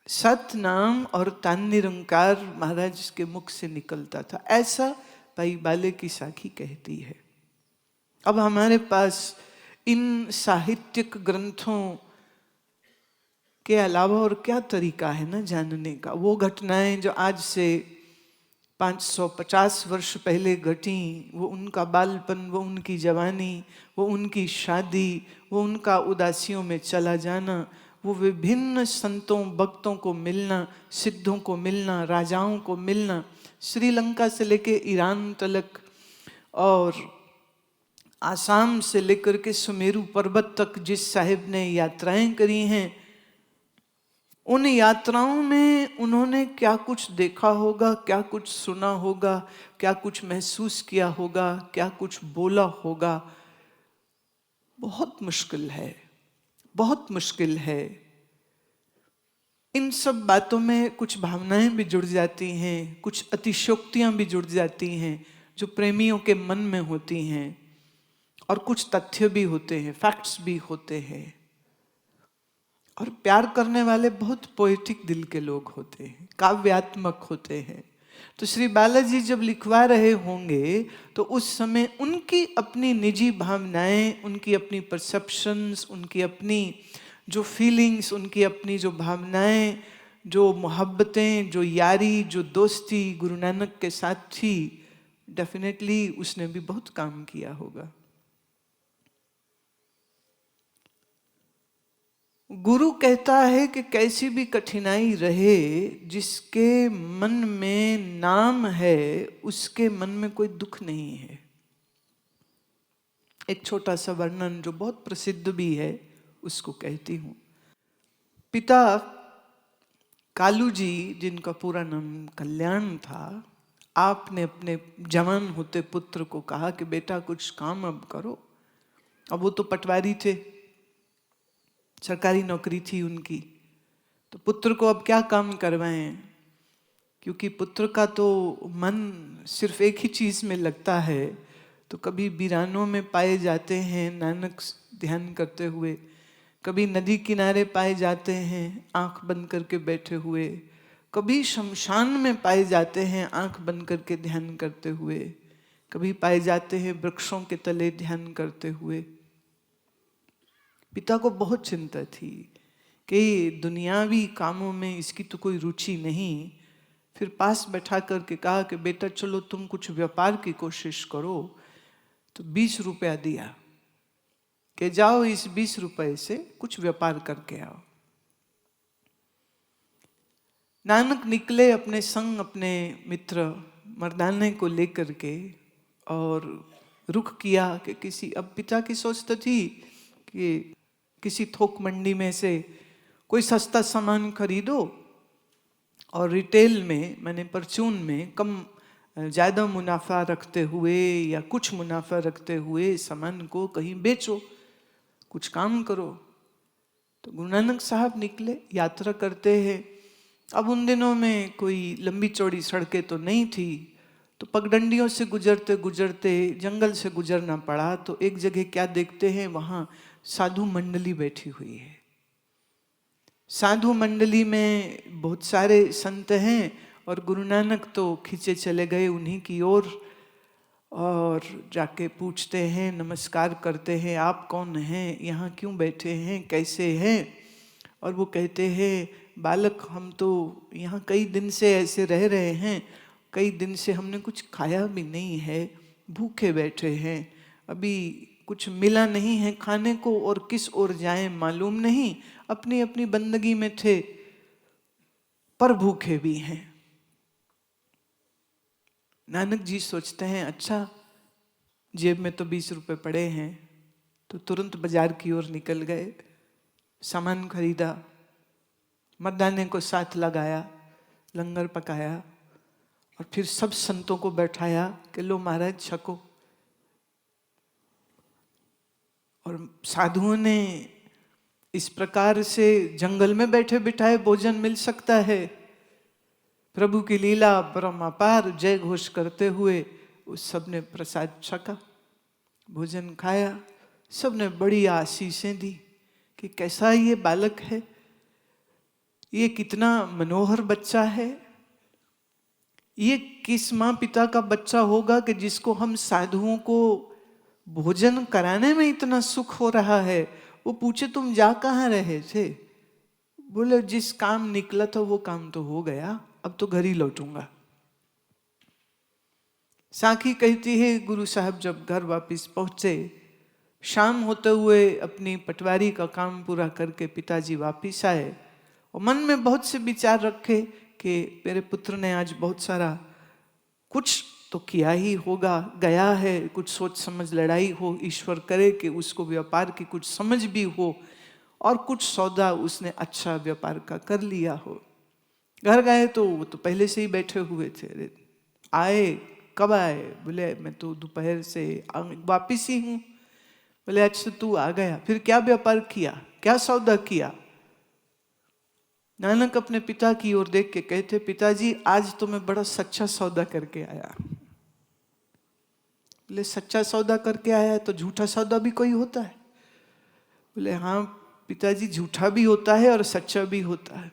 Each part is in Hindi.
सतनाम और तान निरंकार महाराज के मुख से निकलता था, ऐसा भाई बाले की साखी कहती है। अब हमारे पास इन साहित्यिक ग्रंथों के अलावा और क्या तरीका है ना जानने का। वो घटनाएं जो आज से 550 वर्ष पहले घटी, वो उनका बालपन, वो उनकी जवानी, वो उनकी शादी, वो उनका उदासियों में चला जाना, वो विभिन्न संतों भक्तों को मिलना, सिद्धों को मिलना, राजाओं को मिलना, श्रीलंका से लेके ईरान तक और आसाम से लेकर के सुमेरु पर्वत तक जिस साहिब ने यात्राएं करी हैं, उन यात्राओं में उन्होंने क्या कुछ देखा होगा, क्या कुछ सुना होगा, क्या कुछ महसूस किया होगा, क्या कुछ बोला होगा, बहुत मुश्किल है, बहुत मुश्किल है। इन सब बातों में कुछ भावनाएं भी जुड़ जाती हैं, कुछ अतिशयोक्तियां भी जुड़ जाती हैं जो प्रेमियों के मन में होती हैं, और कुछ तथ्य भी होते हैं, फैक्ट्स भी होते हैं। और प्यार करने वाले बहुत पोएटिक दिल के लोग होते हैं, काव्यात्मक होते हैं। तो श्री बालाजी जब लिखवा रहे होंगे तो उस समय उनकी अपनी निजी भावनाएं, उनकी अपनी परसेप्शंस, उनकी अपनी जो फीलिंग्स, उनकी अपनी जो भावनाएं, जो मोहब्बतें, जो यारी, जो दोस्ती गुरु नानक के साथ थी, डेफिनेटली उसने भी बहुत काम किया होगा। गुरु कहता है कि कैसी भी कठिनाई रहे, जिसके मन में नाम है उसके मन में कोई दुख नहीं है। एक छोटा सा वर्णन जो बहुत प्रसिद्ध भी है उसको कहती हूं। पिता कालू जी, जिनका पूरा नाम कल्याण था, आपने अपने जवान होते पुत्र को कहा कि बेटा कुछ काम अब करो। अब वो तो पटवारी थे, सरकारी नौकरी थी उनकी, तो पुत्र को अब क्या काम करवाएं, क्योंकि पुत्र का तो मन सिर्फ एक ही चीज में लगता है। तो कभी वीरानों में पाए जाते हैं नानक ध्यान करते हुए, कभी नदी किनारे पाए जाते हैं आंख बंद करके बैठे हुए, कभी शमशान में पाए जाते हैं आंख बंद करके ध्यान करते हुए, कभी पाए जाते हैं वृक्षों के तले ध्यान करते हुए। पिता को बहुत चिंता थी कि दुनियावी कामों में इसकी तो कोई रुचि नहीं। फिर पास बैठा करके कहा कि बेटा चलो तुम कुछ व्यापार की कोशिश करो। तो 20 रुपया दिया कि जाओ इस 20 रुपए से कुछ व्यापार करके आओ। नानक निकले अपने संग अपने मित्र मर्दाने को लेकर के और रुख किया कि किसी, अब पिता की सोच तो थी कि किसी थोक मंडी में से कोई सस्ता सामान खरीदो और रिटेल में, माने परचून में कम ज़्यादा मुनाफा रखते हुए या कुछ मुनाफा रखते हुए सामान को कहीं बेचो, कुछ काम करो। तो गुरु नानक साहब निकले, यात्रा करते हैं। अब उन दिनों में कोई लंबी चौड़ी सड़कें तो नहीं थी, तो पगडंडियों से गुजरते गुजरते जंगल से गुजरना पड़ा। तो एक जगह क्या देखते हैं, वहाँ साधु मंडली बैठी हुई है। साधु मंडली में बहुत सारे संत हैं और गुरु नानक तो खींचे चले गए उन्हीं की ओर और जाके पूछते हैं, नमस्कार करते हैं, आप कौन हैं, यहाँ क्यों बैठे हैं, कैसे हैं। और वो कहते हैं, बालक हम तो यहाँ कई दिन से ऐसे रह रहे हैं, कई दिन से हमने कुछ खाया भी नहीं है, भूखे बैठे हैं, अभी कुछ मिला नहीं है खाने को और किस ओर जाएं मालूम नहीं, अपनी अपनी बंदगी में थे पर भूखे भी हैं। नानक जी सोचते हैं अच्छा जेब में तो 20 रुपए पड़े हैं, तो तुरंत बाजार की ओर निकल गए, सामान खरीदा, मर्दाने को साथ लगाया, लंगर पकाया और फिर सब संतों को बैठाया कि लो महाराज छको। और साधुओं ने इस प्रकार से जंगल में बैठे बिठाए भोजन मिल सकता है। प्रभु की लीला परम अपार, जय घोष करते हुए उस सब ने प्रसाद छका, भोजन खाया। सब ने बड़ी आशीषें दी कि कैसा ये बालक है, ये कितना मनोहर बच्चा है। ये किस माँ पिता का बच्चा होगा कि जिसको हम साधुओं को भोजन कराने में इतना सुख हो रहा है। वो पूछे तुम जा कहाँ रहे थे? बोले जिस काम निकला था वो काम तो हो गया, अब तो घर ही लौटूंगा। साखी कहती है गुरु साहब जब घर वापस पहुंचे, शाम होते हुए अपनी पटवारी का काम पूरा करके पिताजी वापस आए और मन में बहुत से विचार रखे कि मेरे पुत्र ने आज बहुत सारा कुछ तो किया ही होगा, गया है, कुछ सोच समझ लड़ाई हो, ईश्वर करे कि उसको व्यापार की कुछ समझ भी हो और कुछ सौदा उसने अच्छा व्यापार का कर लिया हो। घर गए तो वो तो पहले से ही बैठे हुए थे। अरे आए, कब आए? बोले मैं तो दोपहर से वापिस ही हूँ। बोले अच्छा तू आ गया, फिर क्या व्यापार किया, क्या सौदा किया? नानक अपने पिता की ओर देख के कहते पिताजी आज तो मैं बड़ा सच्चा सौदा करके आया। बोले सच्चा सौदा करके आया है तो झूठा सौदा भी कोई होता है? बोले हाँ पिताजी झूठा भी होता है और सच्चा भी होता है।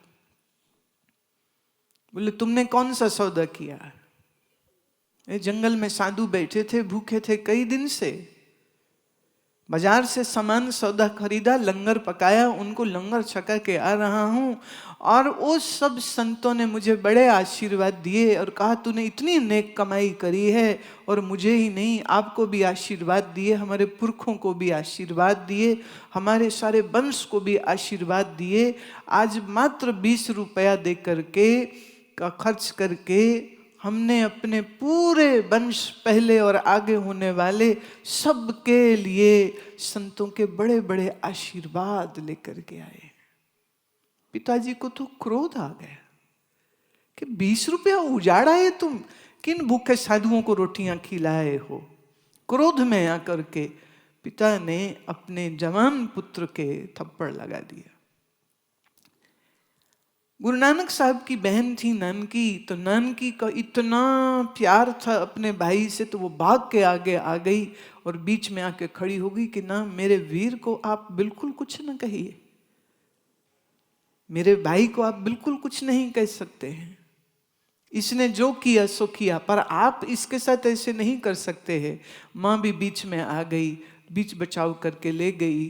बोले तुमने कौन सा सौदा किया? जंगल में साधु बैठे थे, भूखे थे कई दिन से, बाजार से सामान सौदा खरीदा, लंगर पकाया, उनको लंगर छका के आ रहा हूं और वो सब संतों ने मुझे बड़े आशीर्वाद दिए और कहा तूने इतनी नेक कमाई करी है और मुझे ही नहीं आपको भी आशीर्वाद दिए, हमारे पुरखों को भी आशीर्वाद दिए, हमारे सारे वंश को भी आशीर्वाद दिए। आज मात्र 20 रुपया दे करके का खर्च करके हमने अपने पूरे वंश पहले और आगे होने वाले सबके लिए संतों के बड़े बड़े आशीर्वाद लेकर के आए। पिताजी को तो क्रोध आ गया कि 20 रुपया उजाड़ा है तुम, किन भूखे साधुओं को रोटियां खिलाए हो। क्रोध में आकर के पिता ने अपने जवान पुत्र के थप्पड़ लगा दिया। गुरु नानक साहब की बहन थी नानकी, तो नानकी का इतना प्यार था अपने भाई से तो वो भाग के आगे आ गई और बीच में आके खड़ी हो गई कि ना मेरे वीर को आप बिल्कुल कुछ न कहिए, मेरे भाई को आप बिल्कुल कुछ नहीं कह सकते हैं, इसने जो किया सो किया, पर आप इसके साथ ऐसे नहीं कर सकते हैं। माँ भी बीच में आ गई, बीच बचाव करके ले गई।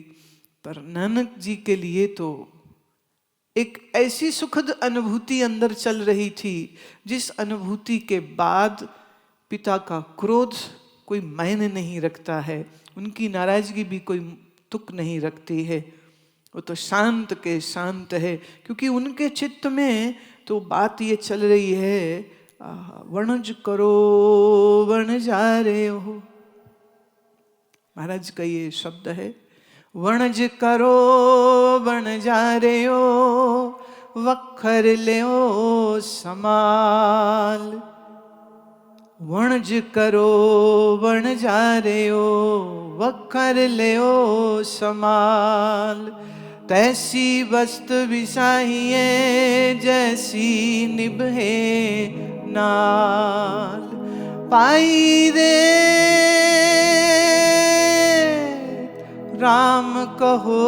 पर नानक जी के लिए तो एक ऐसी सुखद अनुभूति अंदर चल रही थी जिस अनुभूति के बाद पिता का क्रोध कोई मायने नहीं रखता है, उनकी नाराजगी भी कोई तुक नहीं रखती है। वो तो शांत के शांत है, क्योंकि उनके चित्त में तो बात ये चल रही है वणज करो वन जा रहे हो। महाराज का ये शब्द है, वणज करो वन जा रहे हो, वखर ले समाल। वणज करो वन जा रहे हो, वखर ले समाल। तैसी वस्तु विसाहिए जैसी निभे नाल। पाई रे राम कहो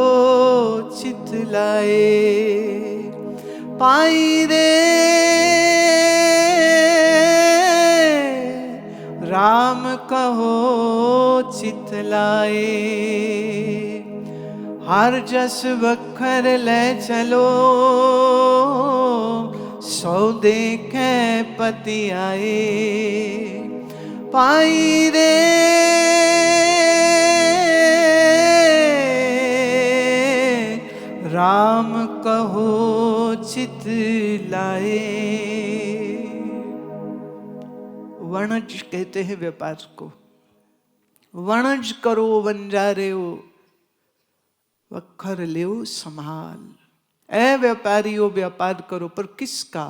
चितलाए, पाई रे राम कहो चितलाए। हर जस वखर ले चलो, सौ देखे पति आए। पाई रे राम कहो चितलाए। वणज कहते हैं व्यापार को, वणज करो वंजारे हो, वखर लेओ संभाल। ऐ व्यापारियों व्यापार करो, पर किसका?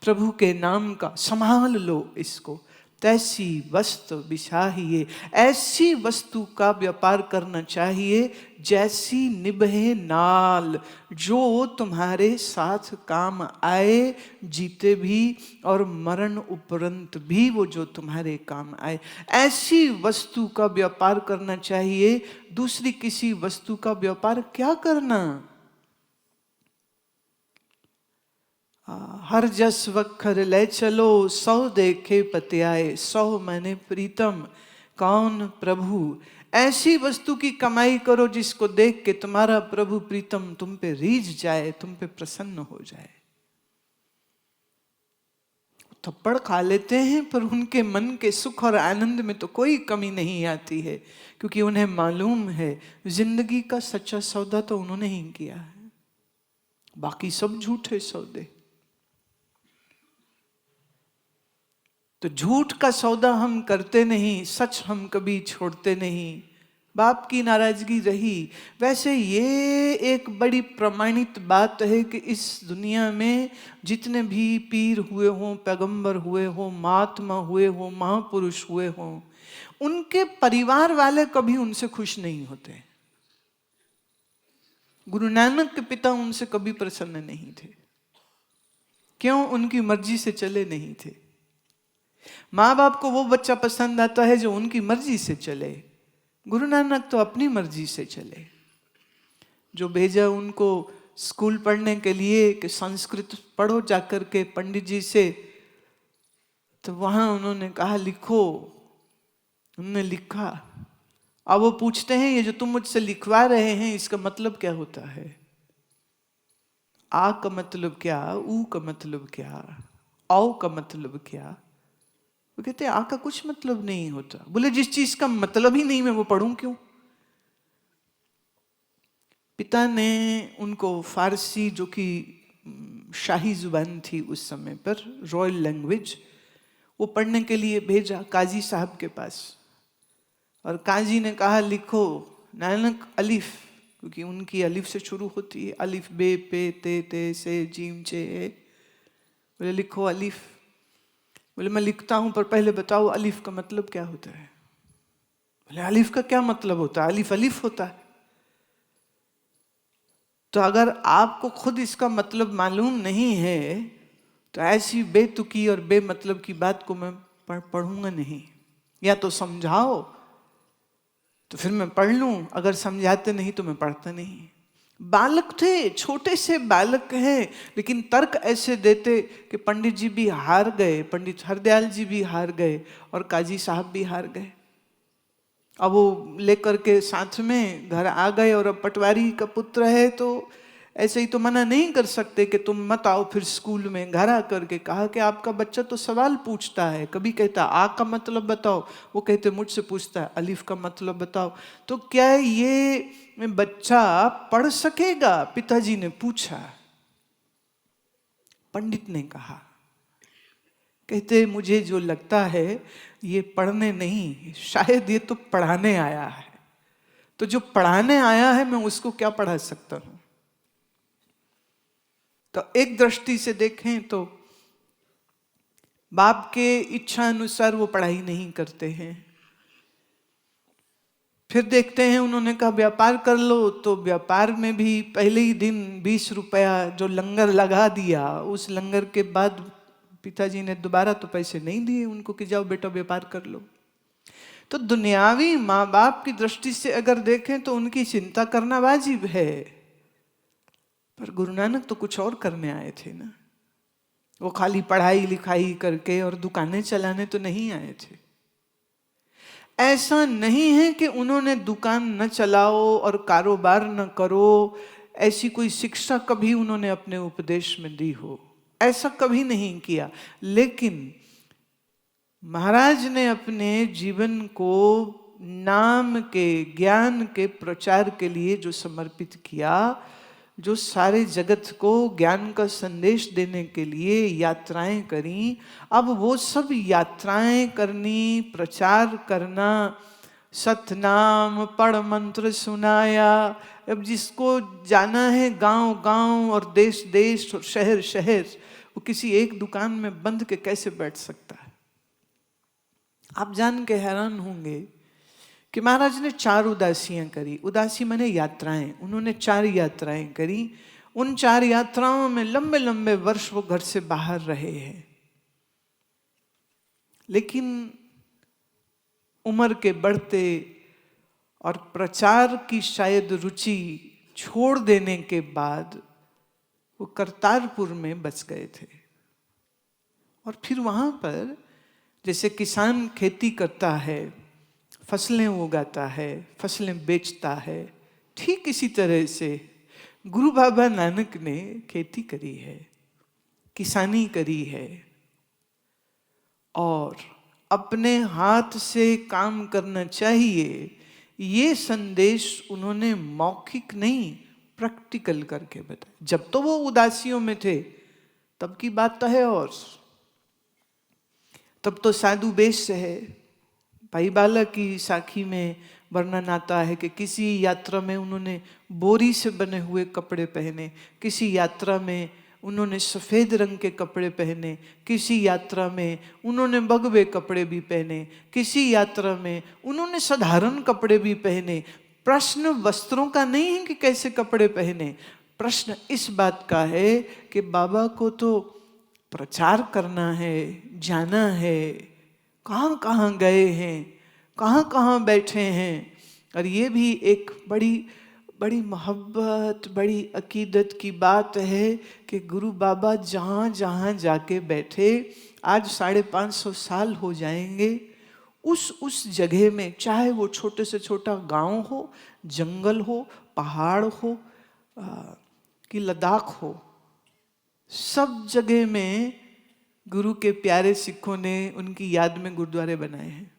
प्रभु के नाम का। संभाल लो इसको। तैसी वस्तु बिछाहिए, ऐसी वस्तु का व्यापार करना चाहिए जैसी निभे नाल, जो तुम्हारे साथ काम आए जीते भी और मरण उपरंत भी वो जो तुम्हारे काम आए, ऐसी वस्तु का व्यापार करना चाहिए। दूसरी किसी वस्तु का व्यापार क्या करना? हर जस वखर ले चलो, 100 देखे पतियाए, 100 मैंने प्रीतम कौन प्रभु। ऐसी वस्तु की कमाई करो जिसको देख के तुम्हारा प्रभु प्रीतम तुम पे रीझ जाए, तुम पे प्रसन्न हो जाए। थप्पड़ खा लेते हैं पर उनके मन के सुख और आनंद में तो कोई कमी नहीं आती है, क्योंकि उन्हें मालूम है जिंदगी का सच्चा सौदा तो उन्होंने ही किया है, बाकी सब झूठे सौदे। तो झूठ का सौदा हम करते नहीं, सच हम कभी छोड़ते नहीं। बाप की नाराजगी रही। वैसे ये एक बड़ी प्रमाणित बात है कि इस दुनिया में जितने भी पीर हुए हों, पैगंबर हुए हों, महात्मा हुए हों, महापुरुष हुए हों, उनके परिवार वाले कभी उनसे खुश नहीं होते। गुरु नानक के पिता उनसे कभी प्रसन्न नहीं थे। क्यों? उनकी मर्जी से चले नहीं थे। माँ बाप को वो बच्चा पसंद आता है जो उनकी मर्जी से चले। गुरु नानक तो अपनी मर्जी से चले। जो भेजा उनको स्कूल पढ़ने के लिए कि संस्कृत पढ़ो जाकर के पंडित जी से, तो वहां उन्होंने कहा लिखो। उन्होंने लिखा। अब वो पूछते हैं ये जो तुम मुझसे लिखवा रहे हैं इसका मतलब क्या होता है? आ का मतलब क्या, ऊ का मतलब क्या, औ का मतलब क्या? वो कहते आ का कुछ मतलब नहीं होता। बोले जिस चीज का मतलब ही नहीं मैं वो पढ़ूं क्यों? पिता ने उनको फारसी, जो कि शाही जुबान थी उस समय पर, रॉयल लैंग्वेज, वो पढ़ने के लिए भेजा काजी साहब के पास। और काजी ने कहा लिखो नानक अलिफ, क्योंकि उनकी अलिफ से शुरू होती है, अलिफ बे पे ते से जीम चे। बोले लिखो अलिफ। बोले मैं लिखता हूं पर पहले बताओ अलिफ का मतलब क्या होता है? बोले अलिफ का क्या मतलब होता है? अलिफ अलिफ होता है। तो अगर आपको खुद इसका मतलब मालूम नहीं है तो ऐसी बेतुकी और बेमतलब की बात को मैं पढ़ूंगा नहीं। या तो समझाओ तो फिर मैं पढ़ लूं, अगर समझाते नहीं तो मैं पढ़ता नहीं। बालक थे, छोटे से बालक हैं, लेकिन तर्क ऐसे देते कि पंडित जी भी हार गए, पंडित हरदयाल जी भी हार गए और काजी साहब भी हार गए। अब वो लेकर के साथ में घर आ गए और अब पटवारी का पुत्र है तो ऐसे ही तो मना नहीं कर सकते कि तुम मत आओ फिर स्कूल में। घर आ करके कहा कि आपका बच्चा तो सवाल पूछता है, कभी कहता आ का मतलब बताओ, वो कहते मुझसे पूछता है अलिफ का मतलब बताओ, तो क्या ये बच्चा पढ़ सकेगा? पिताजी ने पूछा। पंडित ने कहा, कहते मुझे जो लगता है ये पढ़ने नहीं, शायद ये तो पढ़ाने आया है। तो जो पढ़ाने आया है मैं उसको क्या पढ़ा सकता हूं? तो एक दृष्टि से देखें तो बाप के इच्छा अनुसार वो पढ़ाई नहीं करते हैं। फिर देखते हैं उन्होंने कहा व्यापार कर लो, तो व्यापार में भी पहले ही दिन 20 रुपया जो लंगर लगा दिया, उस लंगर के बाद पिताजी ने दोबारा तो पैसे नहीं दिए उनको कि जाओ बेटा व्यापार कर लो। तो दुनियावी माँ बाप की दृष्टि से अगर देखें तो उनकी चिंता करना वाजिब है, पर गुरु नानक तो कुछ और करने आए थे ना। वो खाली पढ़ाई लिखाई करके और दुकानें चलाने तो नहीं आए थे। ऐसा नहीं है कि उन्होंने दुकान न चलाओ और कारोबार न करो, ऐसी कोई शिक्षा कभी उन्होंने अपने उपदेश में दी हो, ऐसा कभी नहीं किया। लेकिन महाराज ने अपने जीवन को नाम के, ज्ञान के प्रचार के लिए जो समर्पित किया, जो सारे जगत को ज्ञान का संदेश देने के लिए यात्राएं करी, अब वो सब यात्राएं करनी, प्रचार करना, सतनाम पढ़ मंत्र सुनाया। अब जिसको जाना है गांव गांव और देश देश और शहर शहर, वो किसी एक दुकान में बंद के कैसे बैठ सकता है? आप जान के हैरान होंगे कि महाराज ने 4 उदासियां करी। उदासी माने यात्राएं। उन्होंने 4 यात्राएं करी। उन 4 यात्राओं में लंबे लंबे वर्ष वो घर से बाहर रहे हैं। लेकिन उम्र के बढ़ते और प्रचार की शायद रुचि छोड़ देने के बाद वो करतारपुर में बस गए थे। और फिर वहाँ पर जैसे किसान खेती करता है, फसलें उगाता है, फसलें बेचता है, ठीक इसी तरह से गुरु बाबा नानक ने खेती करी है, किसानी करी है, और अपने हाथ से काम करना चाहिए, ये संदेश उन्होंने मौखिक नहीं प्रैक्टिकल करके बताया। जब तो वो उदासियों में थे तब की बात तो है, और तब तो साधु वेश है। भाई बाला की साखी में वर्णन आता है कि किसी यात्रा में उन्होंने बोरी से बने हुए कपड़े पहने, किसी यात्रा में उन्होंने सफ़ेद रंग के कपड़े पहने, किसी यात्रा में उन्होंने भगवे कपड़े भी पहने, किसी यात्रा में उन्होंने साधारण कपड़े भी पहने। प्रश्न वस्त्रों का नहीं है कि कैसे कपड़े पहने, प्रश्न इस बात का है कि बाबा को तो प्रचार करना है, जाना है, कहाँ कहाँ गए हैं, कहाँ कहाँ बैठे हैं। और ये भी एक बड़ी बड़ी मोहब्बत, बड़ी अकीदत की बात है कि गुरु बाबा जहाँ जहाँ जाके बैठे, आज 550 साल हो जाएंगे, उस जगह में, चाहे वो छोटे से छोटा गांव हो, जंगल हो, पहाड़ हो कि लद्दाख हो, सब जगह में गुरु के प्यारे सिखों ने उनकी याद में गुरुद्वारे बनाए हैं।